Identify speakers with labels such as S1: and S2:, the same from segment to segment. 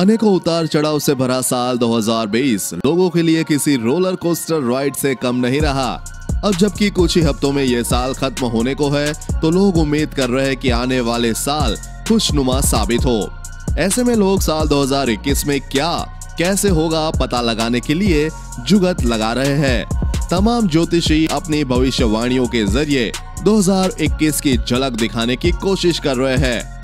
S1: अनेकों उतार चढ़ाव से भरा साल 2020 लोगों के लिए किसी रोलर कोस्टर राइड से कम नहीं रहा। अब जबकि कुछ ही हफ्तों में ये साल खत्म होने को है, तो लोग उम्मीद कर रहे हैं कि आने वाले साल खुशनुमा साबित हो। ऐसे में लोग साल 2021 में क्या कैसे होगा पता लगाने के लिए जुगत लगा रहे हैं। तमाम ज्योतिषी अपनी भविष्यवाणियों के जरिए 2021 की झलक दिखाने की कोशिश कर रहे हैं।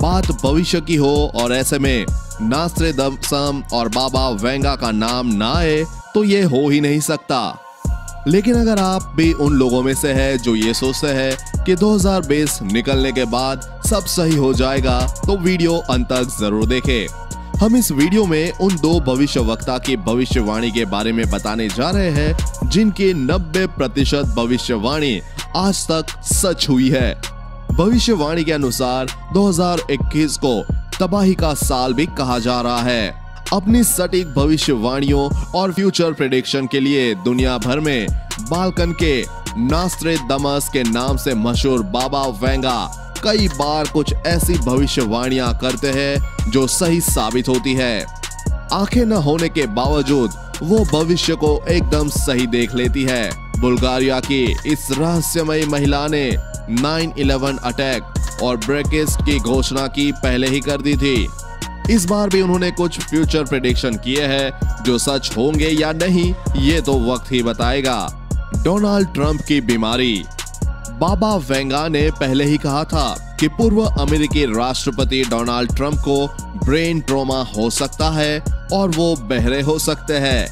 S1: बात भविष्य की हो और ऐसे में नास्ट्रेडमस और बाबा वेंगा का नाम ना आए तो ये हो ही नहीं सकता। लेकिन अगर आप भी उन लोगों में से है जो ये सोचते हैं कि 2020 निकलने के बाद सब सही हो जाएगा, तो वीडियो अंत तक जरूर देखें। हम इस वीडियो में उन दो भविष्यवक्ता की भविष्यवाणी के बारे में बताने जा रहे हैं जिनकी 90% भविष्यवाणी आज तक सच हुई है। भविष्यवाणी के अनुसार 2021 को तबाही का साल भी कहा जा रहा है। अपनी सटीक भविष्यवाणियों और फ्यूचर प्रेडिक्शन के लिए दुनिया भर में बाल्कन के नास्ट्रेडमस के नाम से मशहूर बाबा वेंगा कई बार कुछ ऐसी भविष्यवाणियां करते हैं जो सही साबित होती है। आंखें न होने के बावजूद वो भविष्य को एकदम सही देख लेती है। बुल्गारिया की इस रहस्यमयी महिला ने 9/11 अटैक और ब्रेक्सिट की घोषणा की पहले ही कर दी थी। इस बार भी उन्होंने कुछ फ्यूचर प्रेडिक्शन किए हैं जो सच होंगे या नहीं ये तो वक्त ही बताएगा। डोनाल्ड ट्रंप की बीमारी। बाबा वेंगा ने पहले ही कहा था कि पूर्व अमेरिकी राष्ट्रपति डोनाल्ड ट्रंप को ब्रेन ट्रॉमा हो सकता है और वो बहरे हो सकते हैं।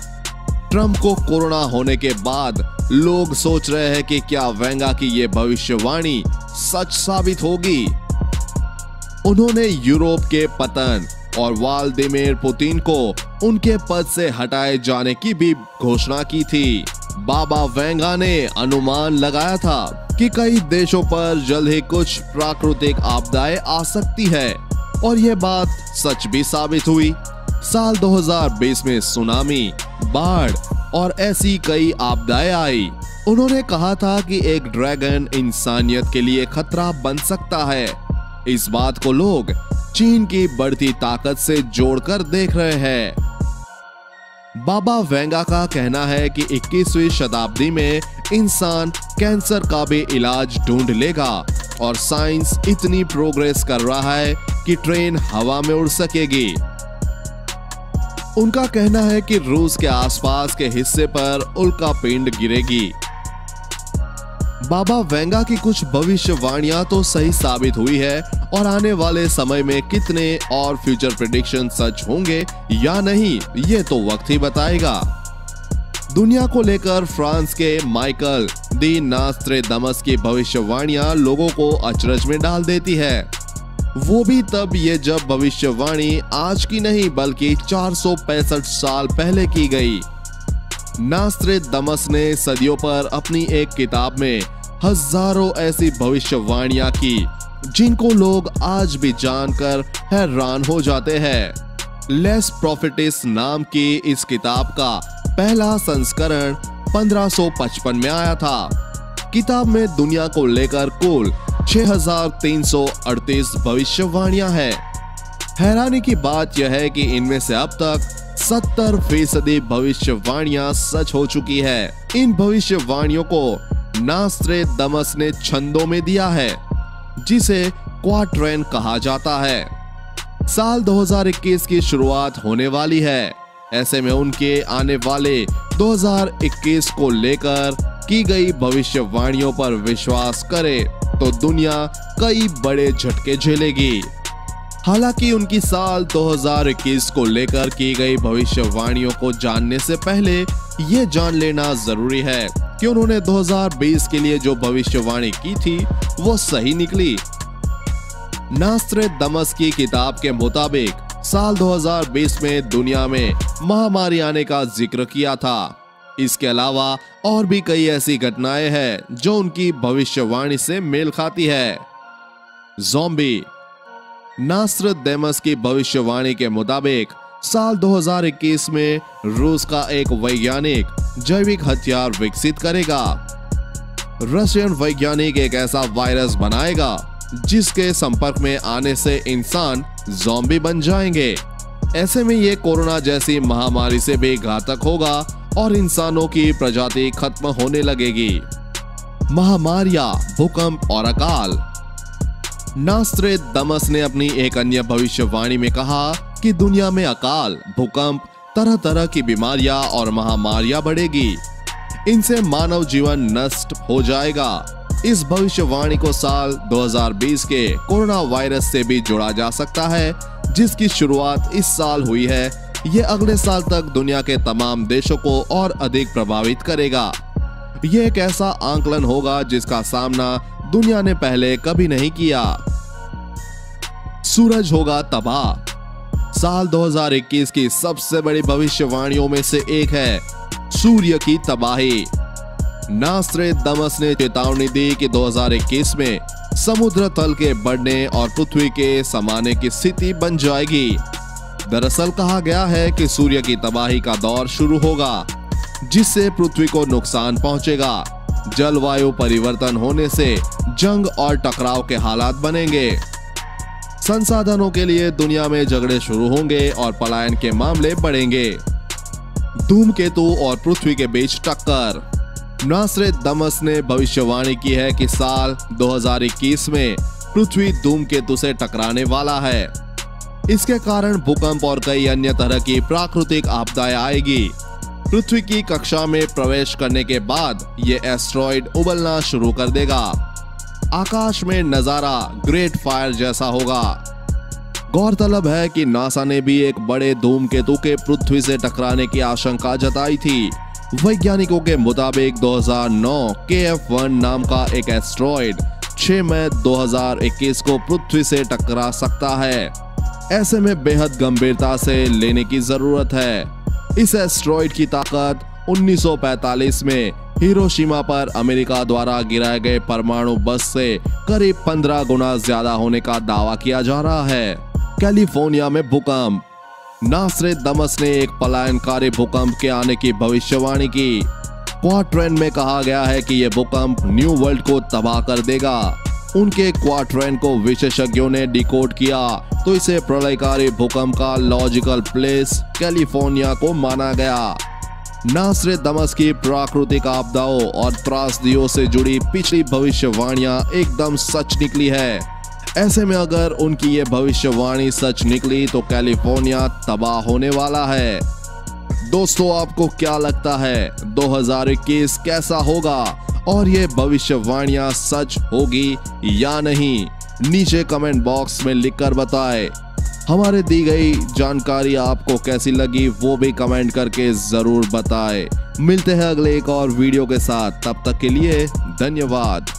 S1: ट्रंप को कोरोना होने के बाद लोग सोच रहे हैं कि क्या वेंगा की ये भविष्यवाणी सच साबित होगी। उन्होंने यूरोप के पतन और व्लादिमीर पुतिन को उनके पद से हटाए जाने की भी घोषणा की थी। बाबा वेंगा ने अनुमान लगाया था कि कई देशों पर जल्द ही कुछ प्राकृतिक आपदाएं आ सकती है और यह बात सच भी साबित हुई। साल 2020 में सुनामी, बाढ़ और ऐसी कई आपदाएं आई। उन्होंने कहा था कि एक ड्रैगन इंसानियत के लिए खतरा बन सकता है। इस बात को लोग चीन की बढ़ती ताकत से जोड़कर देख रहे हैं। बाबा वेंगा का कहना है कि 21वीं शताब्दी में इंसान कैंसर का भी इलाज ढूंढ लेगा और साइंस इतनी प्रोग्रेस कर रहा है कि ट्रेन हवा में उड़ सकेगी। उनका कहना है कि रूस के आसपास के हिस्से पर उल्का पिंड गिरेगी। बाबा वेंगा की कुछ भविष्यवाणियां तो सही साबित हुई है और आने वाले समय में कितने और फ्यूचर प्रेडिक्शन सच होंगे या नहीं ये तो वक्त ही बताएगा। दुनिया को लेकर फ्रांस के माइकल दी नास्ट्रेडमस की भविष्यवाणियां लोगों को अचरज में डाल देती है। वो भी तब ये जब भविष्यवाणी आज की नहीं बल्कि 465 साल पहले की गई। नास्ट्रेडमस ने सदियों पर अपनी एक किताब में हजारों ऐसी भविष्यवाणियां की जिनको लोग आज भी जानकर हैरान हो जाते हैं। लेस प्रॉफिटिस नाम की इस किताब का पहला संस्करण 1555 में आया था। किताब में दुनिया को लेकर कुल 6338 भविष्यवाणियां हैं। हैरानी की बात यह है कि इनमें से अब तक 70% भविष्यवाणियां सच हो चुकी है। इन भविष्यवाणियों को नास्ट्रेडमस ने छंदों में दिया है जिसे क्वाट्रेन कहा जाता है। साल 2021 की शुरुआत होने वाली है। ऐसे में उनके आने वाले 2021 को लेकर की गई भविष्यवाणियों पर विश्वास करे तो दुनिया कई बड़े झटके झेलेगी। हालांकि उनकी साल 2021 को लेकर की गई भविष्यवाणियों को जानने से पहले ये जान लेना जरूरी है कि उन्होंने 2020 के लिए जो भविष्यवाणी की थी वो सही निकली। नास्ट्रेडमस की किताब के मुताबिक साल 2020 में दुनिया में महामारी आने का जिक्र किया था। इसके अलावा और भी कई ऐसी घटनाएं हैं जो उनकी भविष्यवाणी से मेल खाती है। ज़ॉम्बी। नास्ट्रेडमस की भविष्यवाणी के मुताबिक साल 2021 में रूस का एक वैज्ञानिक जैविक हथियार विकसित करेगा। रशियन वैज्ञानिक एक ऐसा वायरस बनाएगा जिसके संपर्क में आने से इंसान ज़ॉम्बी बन जाएंगे। ऐसे में ये कोरोना जैसी महामारी से भी घातक होगा और इंसानों की प्रजाति खत्म होने लगेगी। महामारियां, भूकंप और अकाल। नास्ट्रेदामस ने अपनी एक अन्य भविष्यवाणी में कहा कि दुनिया में अकाल, भूकंप, तरह तरह की बीमारियां और महामारियां बढ़ेगी। इनसे मानव जीवन नष्ट हो जाएगा। इस भविष्यवाणी को साल 2020 के कोरोना वायरस से भी जोड़ा जा सकता है, जिसकी शुरुआत इस साल हुई है। ये अगले साल तक दुनिया के तमाम देशों को और अधिक प्रभावित करेगा। ये एक ऐसा आंकलन होगा जिसका सामना दुनिया ने पहले कभी नहीं किया। सूरज होगा तबाह। साल 2021 की सबसे बड़ी भविष्यवाणियों में से एक है सूर्य की तबाही। नास्ट्रेदामस ने चेतावनी दी कि 2021 में समुद्र तल के बढ़ने और पृथ्वी के समाने की स्थिति बन जाएगी। दरअसल कहा गया है कि सूर्य की तबाही का दौर शुरू होगा, जिससे पृथ्वी को नुकसान पहुंचेगा। जलवायु परिवर्तन होने से जंग और टकराव के हालात बनेंगे। संसाधनों के लिए दुनिया में झगड़े शुरू होंगे और पलायन के मामले बढ़ेंगे। धूमकेतु और पृथ्वी के बीच टक्कर। नास्ट्रेदामस ने भविष्यवाणी की है कि साल 2021 में पृथ्वी धूमकेतु से टकराने वाला है। इसके कारण भूकंप और कई अन्य तरह की प्राकृतिक आपदाएं आएगी। पृथ्वी की कक्षा में प्रवेश करने के बाद ये एस्टेरॉयड उबलना शुरू कर देगा। आकाश में नजारा ग्रेट फायर जैसा होगा। गौरतलब है कि नासा ने भी एक बड़े धूमकेतु के पृथ्वी से टकराने की आशंका जताई थी। वैज्ञानिकों के मुताबिक 2009 KF1 नाम का एक एस्टेरॉयड 6 मई 2021 को पृथ्वी से टकरा सकता है। ऐसे में बेहद गंभीरता से लेने की जरूरत है। इस एस्टेरॉयड की ताकत 1945 में हिरोशिमा पर अमेरिका द्वारा गिराए गए परमाणु बस से करीब 15 गुना ज्यादा होने का दावा किया जा रहा है। कैलिफोर्निया में भूकंप। नास्ट्रेदामस ने एक पलायनकारी भूकंप के आने की भविष्यवाणी की। क्वाड्रेंट में कहा गया है कि यह भूकंप न्यू वर्ल्ड को तबाह कर देगा। उनके क्वाड्रेंट को विशेषज्ञों ने डिकोड किया तो इसे प्रलयकारी भूकंप का लॉजिकल प्लेस कैलिफोर्निया को माना गया। नास्ट्रेदामस की प्राकृतिक आपदाओं और त्रासदियों से जुड़ी पिछली भविष्यवाणियां एकदम सच निकली है। ऐसे में अगर उनकी ये भविष्यवाणी सच निकली तो कैलिफोर्निया तबाह होने वाला है। दोस्तों, आपको क्या लगता है 2021 कैसा होगा और ये भविष्यवाणियां सच होगी या नहीं? नीचे कमेंट बॉक्स में लिखकर बताएं। हमारे दी गई जानकारी आपको कैसी लगी वो भी कमेंट करके जरूर बताएं। मिलते हैं अगले एक और वीडियो के साथ, तब तक के लिए धन्यवाद।